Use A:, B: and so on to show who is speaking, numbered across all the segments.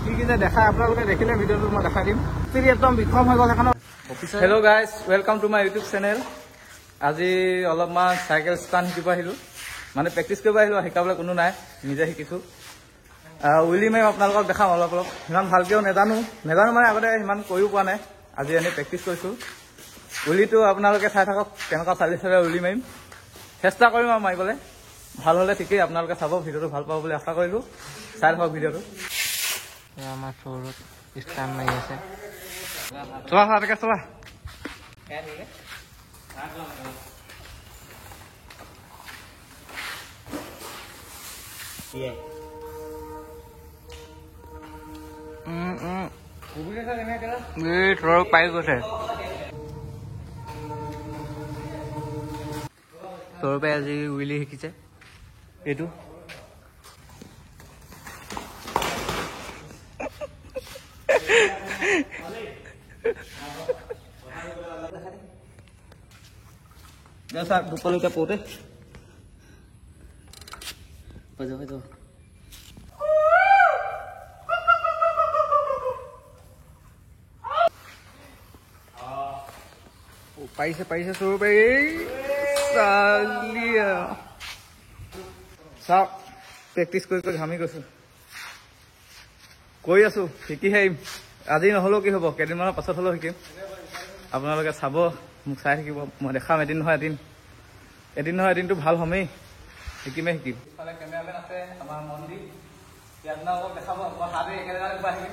A: কি কি যে দেখাই আপোনালোকে দেখিলে ভিডিঅ'টো মই দেখাই দিম একদম বিক্ষম হৈ গ'ল সেইখন hello' guys welcome to my YouTube channel আজি অলপমান চাইকেল ষ্টাণ্ট শিকিব আহিলোঁ মানে প্ৰেক্টিচ কৰিব আহিলোঁ শিকাবলৈ কোনো নাই নিজে শিকিছোঁ উইলি মাৰি আপোনালোকক দেখাম অলপ অলপ সিমান ভালকৈও নাজানো মানে আগতে সিমান কৰিও পোৱা নাই আজি এনেই প্ৰেক্টিচ কৰিছোঁ উইলিটো আপোনালোকে চাই থাকক কেনেকুৱা চালি উইলি মাৰিম চেষ্টা কৰিম আৰু মাৰিবলৈ ভাল হ'লে ঠিকেই আপোনালোকে চাব ভিডিঅ'টো ভাল পাব বুলি আশা কৰিলোঁ চাই থাকক ভিডিঅ'টো আমাৰ চৌৰত ষ্টাণ্ট মাৰি আছে চলা চাকে চলা পাই গৈছে তোৰ পৰা আজি উইলি শিকিছে এইটো দুপৰলৈকে পৌতে পাৰিছে চোৰ পাৰি চাওক প্ৰেক্টিচ কৰি ঘামি গৈছো কৈ আছো শিকিহে আজি নহ'লেও কি হ'ব কেইদিনমানৰ পাছত হ'লেও শিকিম আপোনালোকে চাব মোক চাই থাকিব মই দেখাম এদিন নহয় এদিনটো ভাল হ'মেই শিকিমে শিকিম ইফালে কেমেৰামেন আছে আমাৰ মন্দিৰ ইয়াত আপোনালোকক দেখাব মই হাতে একেলগে আহিম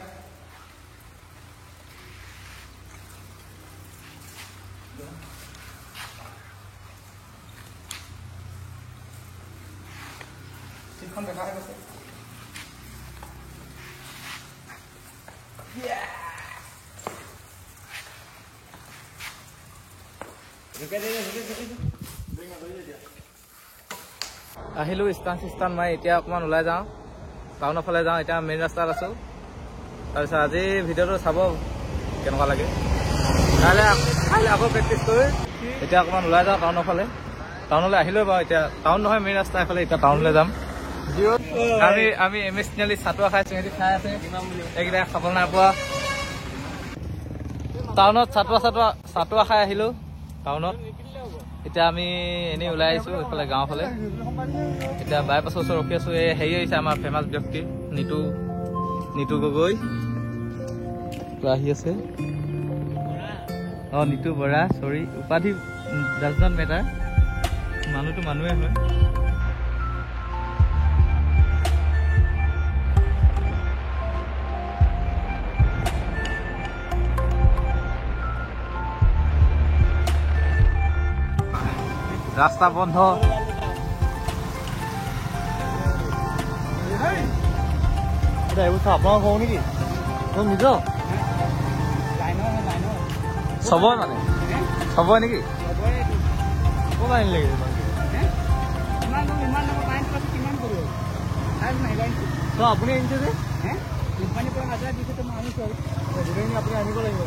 A: চিটখন দেখা হৈ গৈছে আহিলোঁ ষ্টান মাৰি এতিয়া অকণমান ওলাই যাওঁ টাউনৰ ফালে যাওঁ এতিয়া মেইন ৰাস্তাত আছোঁ তাৰপিছত আজি ভিডিঅ'টো চাব কেনেকুৱা লাগে কাইলৈ আকৌ প্ৰেক্টিচ কৰি এতিয়া অকণমান ওলাই যাওঁ টাউনলৈ আহিলোঁ বাৰু এতিয়া টাউন নহয় মেইন ৰাস্তা এফালে এতিয়া টাউনলৈ যাম আমি MS তিনিআলি চাটুৱা খাইছোঁ সিহঁতি খাই আছে এইকেইটা খাব নাই পোৱা টাউনত চাটুৱা খাই আহিলোঁ টাউনত এতিয়া আমি এনেই ওলাই আহিছোঁ এইফালে গাঁৱৰ ফালে এতিয়া বাইপাছৰ ওচৰত ৰখি আছোঁ এই হেৰি হৈছে আমাৰ ফেমাছ ব্যক্তি নিতু গগৈ আহি আছে নিতু বৰা চৰি উপাধি ডাজ নট মেটাৰ মানুহটো মানুহে হয় ৰাস্তা বন্ধ এইবোৰ আপোনাৰ কওঁ নেকি নিজৰ চবৰে মানে চবৰে নেকি ক'ত আনিলে আপুনি আনিছে যে আপুনি আনিব লাগিব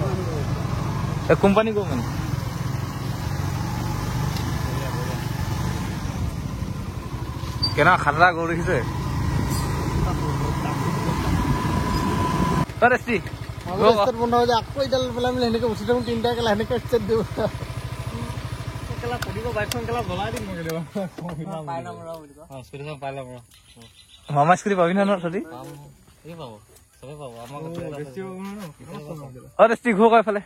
A: কোম্পানী কওঁ মানে কেনেকুৱা খাতৰা গৰু দেখিছে বন্ধ হৈ যায় আকৌ এতিয়া পেলাই মিলে সেনেকে উঠি থাকোঁ তিনিটা কেলা সেনেকে ষ্টেট দিওঁ মামা স্কুটি পাবি নহয় চলি ঘূৰ কয় এইফালে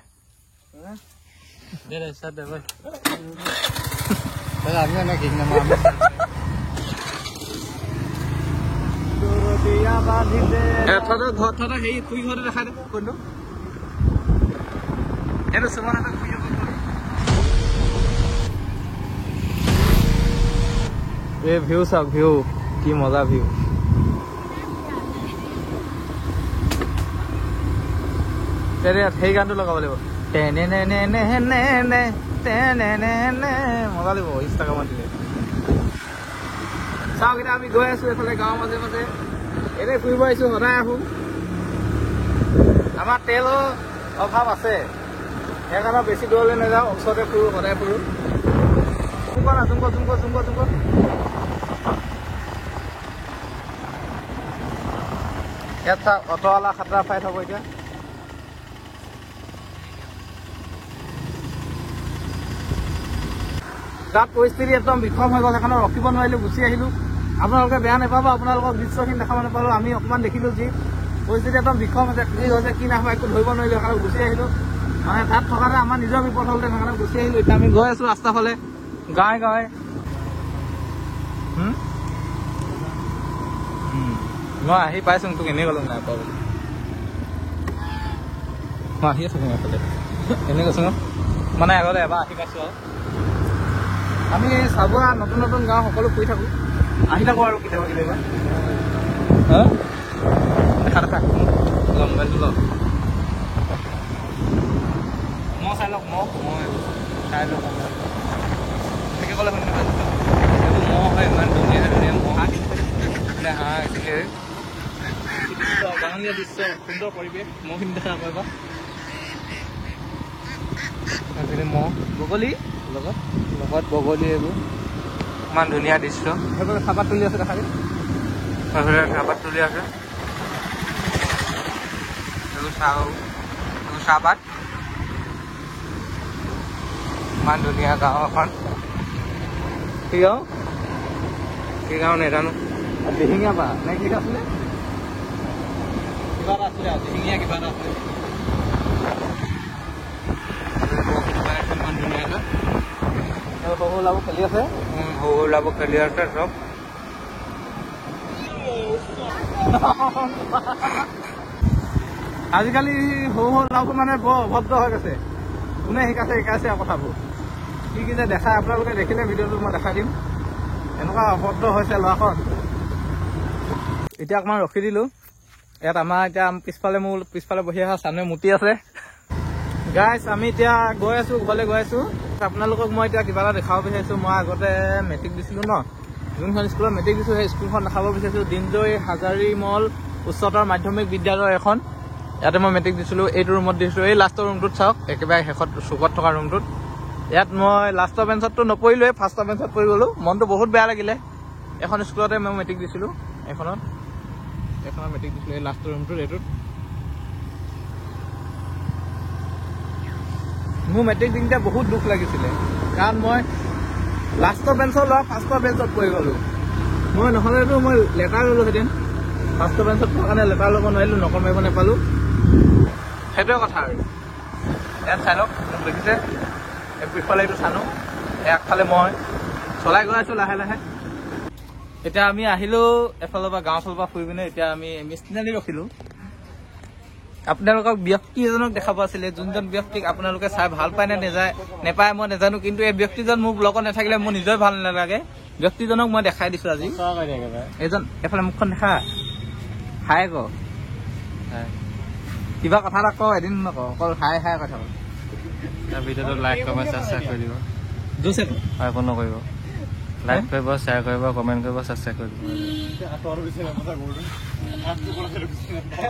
A: ভিউ চাওক ভিউ কি মজা ভিউ সেই গানটো লগাব লাগিব মজা লাগিব ইনষ্টাগ্ৰামত দিলে চাওক এতিয়া আমি গৈ আছো এইফালে গাঁৱৰ মাজে মাজে এনেই ফুৰিব আহিছোঁ সদায় আহোঁ আমাৰ তেলৰ অভাৱ আছে সেইকাৰণে বেছি দূৰলৈ নাযাওঁ ওচৰতে ফুৰোঁ সদায় ফুৰোঁ ইয়াত চাওক অট'ৱালা খাতৰা ফাইট হ'ব এতিয়া। তাত পৰিস্থিতি একদম বিষম হৈ গ'ল, সেইকাৰণে ৰখিব নোৱাৰিলোঁ, গুচি আহিলোঁ। আপোনালোকে বেয়া নাপাব, আপোনালোকক দৃশ্যখিনি দেখাব নাপালোঁ, আমি অকণমান দেখিলোঁ যি পৰিস্থিতি একদম বিষম হৈছে, কি হৈছে কি নাখাব একো ধৰিব নোৱাৰিলোঁ, সেইকাৰণে গুচি আহিলোঁ। মানে তাত থকাতে আমাৰ নিজৰ বিপদ হ'ল, সেইকাৰণে গুচি আহিলোঁ। এতিয়া আমি গৈ আছোঁ ৰাস্তাৰ ফালে, গাঁৱে গাঁৱে। মই আহি পাইছোঁ, তোক এনেই গ'লো নাই পোৱা বুলি। মই আহি আছোঁ এফালে, এনেই কৈছোঁ মানে আগতে এবাৰ আহি পাইছোঁ আৰু। আমি চাবুৱা নতুন নতুন গাঁও সকলো ফুৰি থাকোঁ, আহি থাকোঁ আৰু কেতিয়াবা কেতিয়াবা। দেখা দেখা মোবাইলটো লওক, মই চাই লওক, মই চাই লওক। এনেকৈ ক'লে শুনি নাপাইছোঁ, এইবোৰ মহ হয়, ইমান ধুনীয়া ধুনীয়া মহ মানে হাঁহ আছিলে। গাঁৱলীয়া দৃশ্য, সুন্দৰ পৰিৱেশ, মহখিনি দেখা পাবা। মহ বগলী লগত লগত বগলী, এইবোৰ ইমান ধুনীয়া দৃশ্য। সেইফালে চাহপাত তুলি আছে, দেখা যায় সেইফালে চাহপাত তুলি আছে। এইবোৰ চাহপাত, ইমান ধুনীয়া গাঁও এখন। কি গাঁও, কি গাঁও নেজানো, দিহিঙীয়া পা নে কি আছিলে, কিবা এটা আছিলে, দিহিঙীয়া কিবা এটা আছিলে। ইমান ধুনীয়াকৈ সৰু সৰুলাবোৰ খেলি আছে, সৰু সৰুলাবোৰ খেলি আছে চব। আজিকালি সৰু সৰুলাবোৰ মানে বৰ অভদ্ৰ হৈ গৈছে, কোনে শিকাইছে কথাবোৰ, কি কি যে দেখায়। আপোনালোকে দেখিলে ভিডিঅ'টো মই দেখাই দিম, এনেকুৱা অভদ্ৰ হৈছে ল'ৰাখন। এতিয়া অকণমান ৰখি দিলোঁ ইয়াত। আমাৰ এতিয়া মোৰ পিছফালে বহি অহা চানুৱে মুতি আছে। গাইছ, আমি এতিয়া গৈ আছোঁ, ঘৰলৈ গৈ আছোঁ। আপোনালোকক মই এতিয়া কিবা এটা দেখাব বিচাৰিছোঁ। মই আগতে মেট্ৰিক দিছিলোঁ ন, যোনখন স্কুলত মেট্ৰিক দিছোঁ সেই স্কুলখন দেখাব বিচাৰিছোঁ। দিনজয় হাজাৰীমল উচ্চতৰ মাধ্যমিক বিদ্যালয় এখন, ইয়াতে মই মেট্ৰিক দিছিলোঁ। এইটো ৰুমত দিছিলোঁ, এই লাষ্টৰ ৰুমটোত চাওক, একেবাৰে শেষত চুকত থকা ৰুমটোত। ইয়াত মই লাষ্টৰ বেঞ্চতটো নপৰিলোৱেই, ফাৰ্ষ্টৰ বেঞ্চত পৰি গ'লোঁ। মনটো বহুত বেয়া লাগিলে। এখন স্কুলতে মই মেট্ৰিক দিছিলোঁ, এইখনত মেট্ৰিক দিছিলোঁ, এই লাষ্টৰ ৰুমটোত। এইটোত মোৰ মেট্ৰিক দিওঁতে বহুত দুখ লাগিছিলে, কাৰণ মই লাষ্টৰ বেঞ্চৰ ল'ৰা ফাৰ্ষ্টৰ বেঞ্চত পৰি গ'লোঁ। মই নহ'লেতো মই লেটাৰ ল'লোহেঁতেন, ফাৰ্ষ্টৰ বেঞ্চত পোৱাৰ কাৰণে লেটাৰ ল'ব নোৱাৰিলোঁ, নকল মাৰিব নাপালোঁ। সেইটোৱে কথা আৰু। ইয়াত চাই লওক, মোক দেখিছে, এই পিছফালে এইটো চানো, আগফালে মই চলাই গৈ আছোঁ লাহে লাহে। এতিয়া আমি আহিলোঁ এফালৰ পৰা, গাঁৱৰ ফালৰ পৰা ফুৰি পিনে। এতিয়া আমি মিষ্টিনালি ৰখিলোঁ। আপোনালোকক ব্যক্তি এজনক দেখাব আছিলে, যোনজন ব্যক্তিক আপোনালোকে চাই ভাল পায় নে নেপায় মই নাজানো, কিন্তু এই ব্যক্তিজন মোক লগত নাথাকিলে মোৰ নিজৰে ভাল নালাগে। ব্যক্তিজনক মই দেখাই দিছোঁ আজি। এইজন এফালে মুখখন দেখা, হাই ক, কিবা কথা এটা কওঁ, এদিন নকওঁ, অকল হাই হাই কথা কওঁ। ভিডিঅ'টো লাইক কমেণ্ট ছাবস্ক্ৰাইব কৰি দিব, জোৰছে একো নকৰিব। লাইক কৰিব, শ্বেয়াৰ কৰিব, কমেণ্ট কৰিব, ছাবস্ক্ৰাইব কৰিব।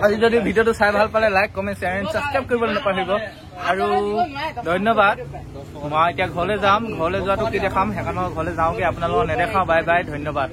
A: আজি যদি ভিডিঅ'টো চাই ভাল পালে like comment share and subscribe কৰিবলৈ নাপাহৰিব। আৰু ধন্যবাদ। মই এতিয়া ঘৰলৈ যাম, ঘৰলৈ যোৱাটো কি দেখাম, সেইকাৰণে ঘৰলৈ যাওঁগৈ, আপোনালোকক নেদেখাওঁ। বাই বাই, ধন্যবাদ।